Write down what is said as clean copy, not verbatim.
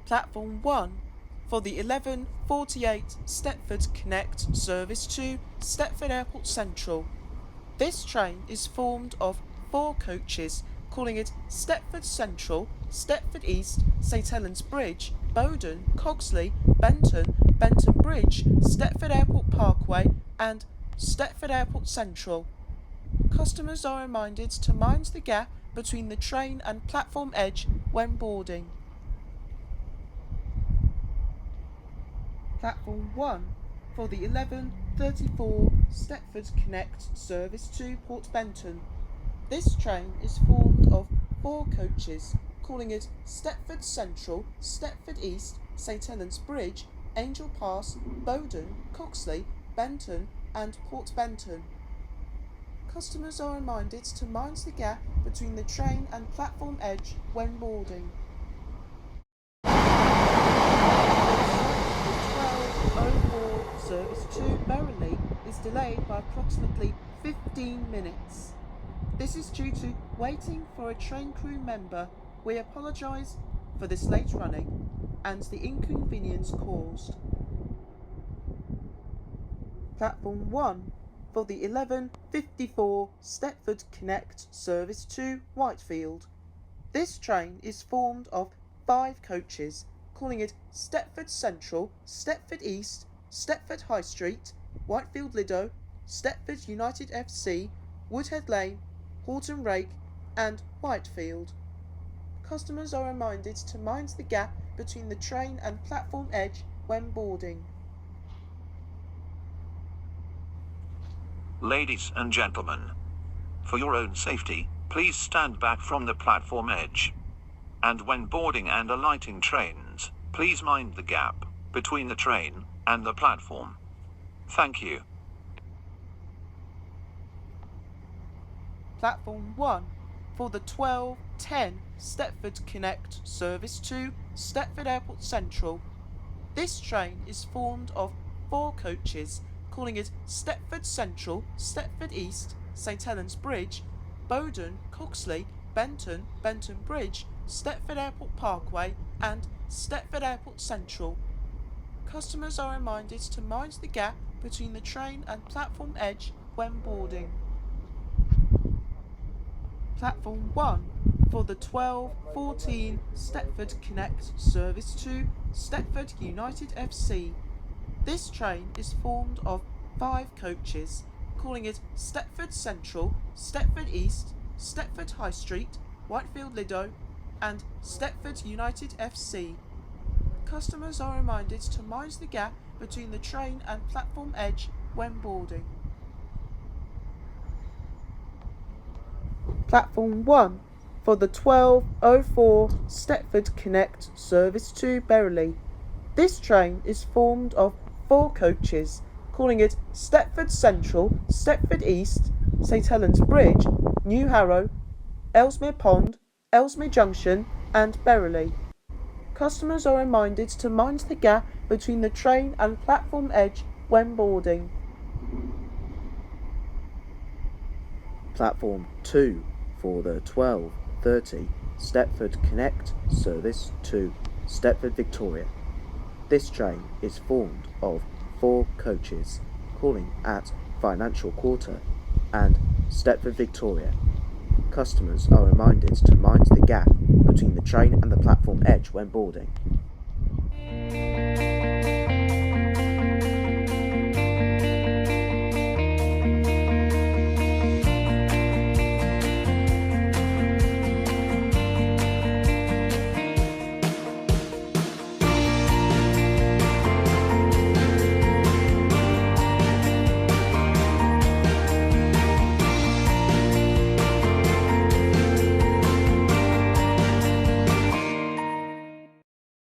Platform 1 for the 11:48 Stepford Connect service to Stepford Airport Central. This train is formed of 4 coaches, calling it Stepford Central, Stepford East, St Helens Bridge, Bowden, Cogsley, Benton, Benton Bridge, Stepford Airport Parkway and Stepford Airport Central. Customers are reminded to mind the gap between the train and platform edge when boarding. Platform 1 for the 11:34 Stepford Connect service to Port Benton. This train is formed of 4 coaches, calling it Stepford Central, Stepford East, St Helens Bridge, Angel Pass, Bowden, Coxley, Benton and Port Benton. Customers are reminded to mind the gap between the train and platform edge when boarding. 12:04 service to Berrily is delayed by approximately 15 minutes. This is due to waiting for a train crew member. We apologise for this late running and the inconvenience caused. Platform 1 for the 11:54 Stepford Connect service to Whitefield. This train is formed of 5 coaches, calling it Stepford Central, Stepford East, Stepford High Street, Whitefield Lido, Stepford United FC, Woodhead Lane, Horton Rake and Whitefield. Customers are reminded to mind the gap between the train and platform edge when boarding. Ladies and gentlemen, for your own safety, please stand back from the platform edge. And when boarding and alighting trains, please mind the gap between the train and the platform. Thank you. Platform 1 for the 12:10 Stepford Connect service to Stepford Airport Central. This train is formed of 4 coaches, calling it Stepford Central, Stepford East, St Helens Bridge, Bowden, Coxley, Benton, Benton Bridge, Stepford Airport Parkway and Stepford Airport Central. Customers are reminded to mind the gap between the train and platform edge when boarding. Platform 1 for the 12:14 Stepford Connect service to Stepford United FC. This train is formed of 5 coaches, calling it Stepford Central, Stepford East, Stepford High Street, Whitefield Lido and Stepford United FC. Customers are reminded to mind the gap between the train and platform edge when boarding. Platform 1 for the 12:04 Stepford Connect service to Berrily. This train is formed of 4 coaches, calling it Stepford Central, Stepford East, St Helens Bridge, New Harrow, Ellesmere Pond, Ellesmere Junction and Berrily. Customers are reminded to mind the gap between the train and platform edge when boarding. Platform 2 for the 12:30 Stepford Connect service to Stepford Victoria. This train is formed of 4 coaches, calling at Financial Quarter and Stepford Victoria. Customers are reminded to mind the gap between the train and the platform edge when boarding.